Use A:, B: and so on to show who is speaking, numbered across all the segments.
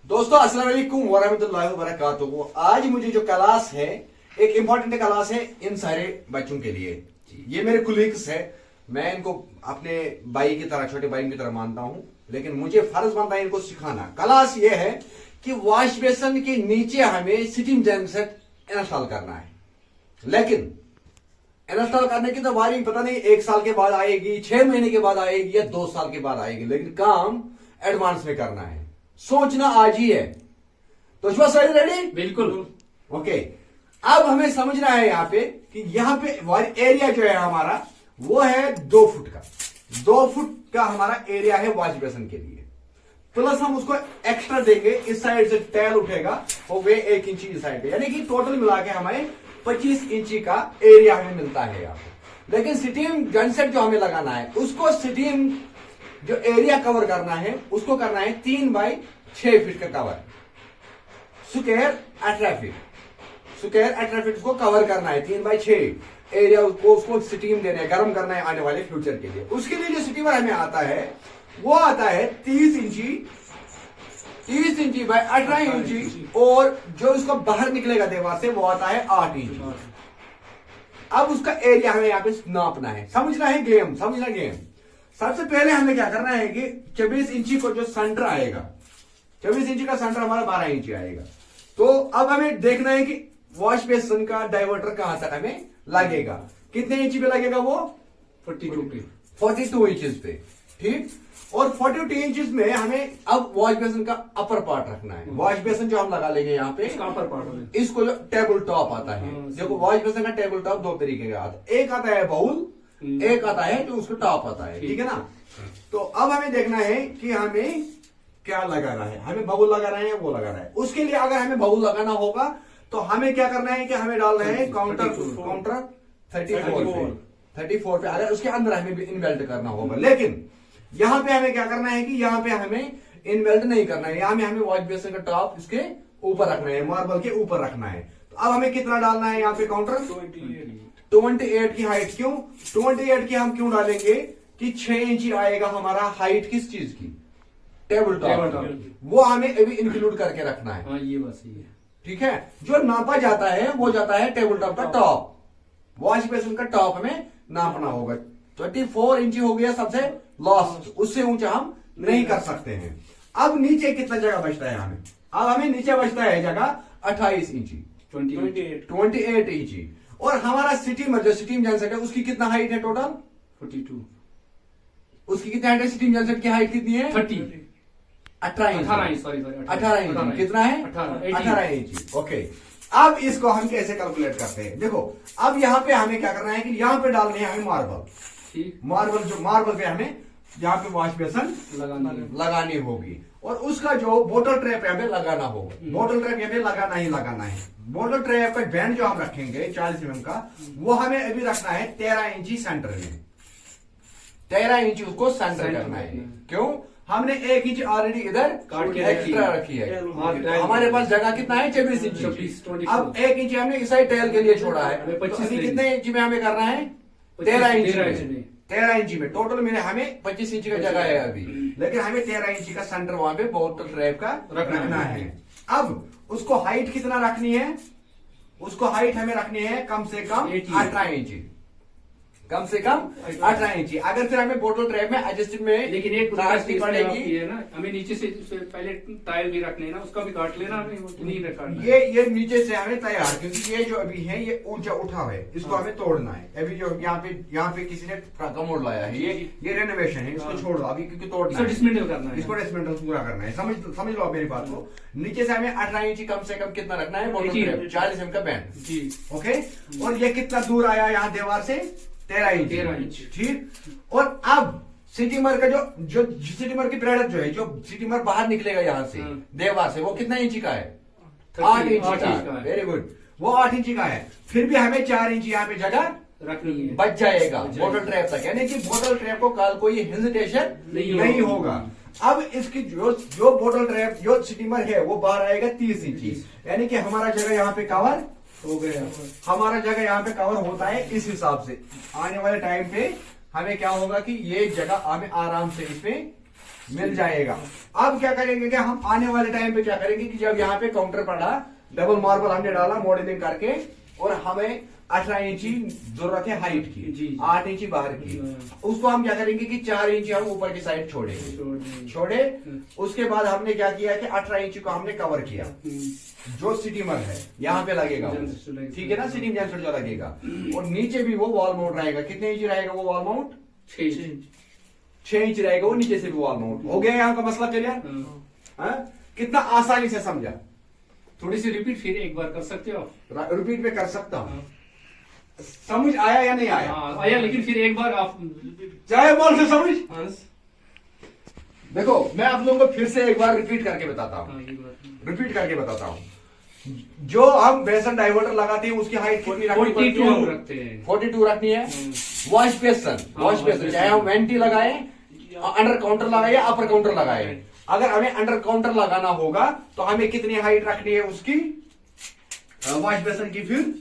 A: दोस्तों अस्सलाम वालेकुम वरहमतुल्लाहि वबरकातुहू। आज मुझे जो क्लास है एक इम्पॉर्टेंट क्लास है इन सारे बच्चों के लिए। ये मेरे कुलीग्स है, मैं इनको अपने भाई की तरह, छोटे भाई की तरह मानता हूं, लेकिन मुझे फर्ज बनता है इनको सिखाना। क्लास ये है कि वॉश बेसन के नीचे हमें सिटिंग जनसेट इंस्टॉल करना है, लेकिन इंस्टॉल करने की तो वारी पता नहीं 1 साल के बाद आएगी, 6 महीने के बाद आएगी या 2 साल के बाद आएगी, लेकिन काम एडवांस में करना है। सोचना आज ही है। तो सारी रेडी?
B: बिल्कुल।
A: ओके, अब हमें समझना है यहाँ पे कि यहाँ पे एरिया जो है हमारा वो है 2 फुट का। 2 फुट का हमारा एरिया है वॉश बेसन के लिए, प्लस हम उसको एक्स्ट्रा देंगे। इस साइड से टैल उठेगा और वे 1 इंची इस साइड पे, यानी कि टोटल मिला के हमें 25 इंची का एरिया हमें मिलता है यहाँ पे। लेकिन स्टीम गनसेट जो हमें लगाना है उसको स्टीम जो एरिया कवर करना है उसको करना है 3 बाई 6 फीट का cover. Square 18 feet, square 18 feet को कवर करना है 3 बाई 6 एरिया उसको स्टीम देना है, गर्म करना है आने वाले फ्यूचर के लिए। उसके लिए जो स्टीमर हमें आता है वो आता है 30 इंची बाय 18 इंची, और जो उसको बाहर निकलेगा दीवार से वो आता है 8 इंची। अब उसका एरिया हमें यहाँ पे नापना है, समझना है गेम, समझना गेम। सबसे पहले हमें क्या करना है कि 24 इंची को जो सेंटर आएगा, 24 इंची का सेंटर हमारा 12 इंची आएगा। तो अब हमें देखना है कि वॉश बेसन का डाइवर्टर कहां तक हमें लगेगा, कितने इंची पे लगेगा वो 42 इंचेस पे, ठीक। और 42 इंचेस में हमें अब वॉश बेसन का अपर पार्ट रखना है। वॉश बेसन जो हम लगा लेंगे यहाँ पे
B: अपर पार्ट,
A: इसको जो टेबल टॉप आता है, देखो वॉश बेसन का टेबल टॉप 2 तरीके का आता है, एक आता है बाउल, एक आता है जो उसको टॉप आता है, ठीक है ना। तो अब हमें देखना है कि हमें क्या लगाना है, हमें बाउल लगाना है या वो लगाना है। उसके लिए अगर हमें बाउल लगाना होगा तो हमें क्या करना है कि हमें डालना है काउंटर 34 पे, अगर उसके अंदर हमें भी इन्वेल्ट करना होगा। लेकिन यहां पे हमें क्या करना है कि यहाँ पे हमें इन्वेल्ट नहीं करना है, यहाँ में हमें वॉश बेसन का टॉप इसके ऊपर रखना है, मार्बल के ऊपर रखना है। तो अब हमें कितना डालना है यहाँ पे काउंटर 28 की हाइट। क्यों 28 की हम क्यों डालेंगे कि 6 इंची आएगा हमारा हाइट किस चीज की, टेबल टॉप, वो हमें अभी इंक्लूड करके रखना है।
B: हाँ, ये बस ये
A: ठीक है। जो नापा जाता है वो जाता है टेबल टॉप का टॉप, वॉश बेसन का टॉप हमें नापना होगा। 24 इंची हो गया सबसे लास्ट, उससे ऊंचा हम नहीं कर सकते हैं। अब नीचे कितना जगह बचता है हमें, अब हमें नीचे बचता है जगह 28 इंची, 28 इंची। और हमारा स्टीमर जो स्टीम जनसेट है उसकी कितना हाइट है टोटल
B: 42,
A: उसकी कितनी हाइट है, स्टीम जनसेट की हाइट कितनी है
B: 30,
A: 18 इंच, 18 इंच कितना है 18 इंच। ओके, अब इसको हम कैसे कैलकुलेट करते हैं, देखो अब यहाँ पे हमें क्या करना है कि यहाँ पे डालने हैं हमें मार्बल पे हमें यहाँ पे वॉश बेसन लगानी होगी, और उसका जो बोतल ट्रैप यहाँ पे लगाना होगा। बोतल ट्रैप यहाँ पे लगाना ही लगाना है। बोतल ट्रैप का बैंड जो हम रखेंगे 40 mm का, वो हमें अभी रखना है 13 इंची सेंटर में, 13 इंची उसको सेंटर करना है। क्यों, हमने 1 इंच ऑलरेडी इधर एक्स्ट्रा रखी है, हमारे पास जगह कितना है 24 इंची। अब 1 इंच हमने इस साइड टेल के लिए छोड़ा है, तो अभी कितने इंची में हमें करना है 13 इंची में। टोटल में हमें 25 इंची का जगह है अभी, लेकिन हमें 13 इंची का सेंटर वहां पे बोतल ट्रैप का रखना है। अब उसको हाइट कितना रखनी है, उसको हाइट हमें रखनी है कम से कम 18 इंची, कम से कम 18 इंची। अगर फिर हमें बोतल ट्रैप में एडजस्ट में
B: लेकिन एक
A: पड़ेगी
B: है ना, हमें नीचे से पहले टाइल भी रख लेना, उसका भी काट लेना, हमें नहीं काटना।
A: ये नीचे से हमें तैयार, क्योंकि ये जो अभी है ये ऊंचा उठा है, इसको हमें तोड़ना है। अभी जो यहाँ पे किसी ने कमोड लाया है, ये रेनोवेशन है, इसको छोड़ दो अभी, क्योंकि तोड़ना है,
B: डिसमेंटल करना है,
A: इसको डिसमेंटल पूरा करना है। समझ लो मेरी बात को। नीचे से हमें 18 इंची कम से कम कितना रखना है, 40 mm का बैंड जी। ओके, और ये कितना दूर आया यहाँ दीवार से 13 इंच, ठीक। और अब स्टीमर का जो स्टीमर की प्रोडक्ट जो है, जो स्टीमर बाहर निकलेगा यहाँ से दीवार से, वो कितना इंची का है 8 इंची का। वेरी गुड, वो 8 इंची का है। फिर भी हमें 4 इंची यहाँ पे जगह
B: रखनी है,
A: बच जाएगा बोतल ट्रैप तक, यानी कि बोतल ट्रैप को कल कोई हेजिटेशन नहीं होगा। अब इसकी जो बोतल ट्रैप जो स्टीमर है वो बाहर आएगा 30 इंची, यानी कि हमारा जगह यहाँ पे कवर हो गया, हमारा जगह यहाँ पे कवर होता है। इस हिसाब से आने वाले टाइम पे हमें क्या होगा कि ये जगह हमें आराम से इसमें मिल जाएगा। अब क्या करेंगे कि हम आने वाले टाइम पे क्या करेंगे कि जब यहाँ पे काउंटर पड़ा, डबल मार्बल हमने डाला मॉडलिंग करके, और हमें 18 इंची जरूरत है हाइट
B: जी,
A: की,
B: जी।
A: 8 इंची बाहर की, उसको हम क्या करेंगे कि 4 इंची हम ऊपर की साइड छोड़े। उसके बाद हमने क्या किया कि 18 इंची को हमने कवर किया, जो सिटीमर है यहाँ पे लगेगा वो, ठीक है ना, सिटिंग जेनसेट जो लगेगा, और नीचे भी वो वॉल माउंट रहेगा। कितने इंची रहेगा वो वॉल माउंट? 6 इंच रहेगा वो, नीचे से भी वॉल माउंट। हो गया यहाँ का मसला क्लियर? कितना आसानी से समझा।
B: थोड़ी सी रिपीट फिर एक बार कर सकते हो आप?
A: रिपीट पे कर सकता हूँ। समझ आया या नहीं आया?
B: आया, लेकिन फिर एक बार आप
A: चाहे बोल से समझ। देखो मैं आप लोगों को फिर से एक बार रिपीट करके बताता हूँ, रिपीट करके बताता हूँ। जो हम बेसन डाइवर्टर लगाते हैं उसकी हाइट कितनी रखनी पड़ती है?
B: 42 रखते हैं।
A: 42 रखनी है। वॉश बेसन, वॉश बेसन चाहे हम वेंटी लगाए, अंडर काउंटर लगाए या अपर काउंटर लगाए, अगर हमें अंडर काउंटर लगाना होगा तो हमें कितनी हाइट रखनी है उसकी, वॉश बेसन की? फिर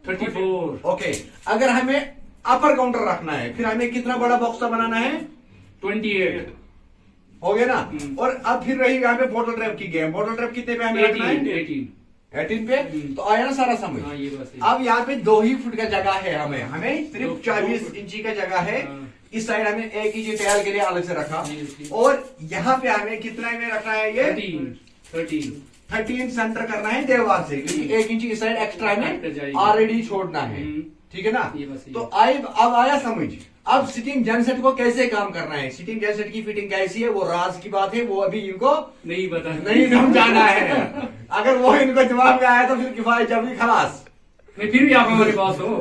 B: 34।
A: ओके। अगर हमें अपर काउंटर रखना है फिर हमें कितना बड़ा बॉक्स बनाना है?
B: 28
A: हो गया ना। और अब फिर रही यहाँ पे बोटल ट्रैप की गेम। बोटल ट्रैप कितने पे हमें रखना है? 18 पे। तो आया ना सारा समझ।
B: हाँ, ये बस
A: अब यहाँ पे 2 ही फुट का जगह है, हमें सिर्फ 24 इंची का जगह है। इस साइड हमें 1 इंची टेल के लिए अलग से रखा, और यहाँ पे हमें कितना में रखना है? ये 13 सेंटर करना है दीवार से, क्योंकि 1 इंची इस साइड एक्स्ट्रा में ऑलरेडी छोड़ना है, ठीक है ना। तो अब आया समझ। अब सिटिंग जेनसेट को कैसे काम करना है, सिटिंग जेनसेट की फिटिंग कैसी है वो राज की बात है, वो अभी इनको नहीं समझाना है। अगर वो इनको दिमाग में आया तो फिर किफायत जब भी खलास।
B: नहीं, फिर भी आप हमारे पास हो।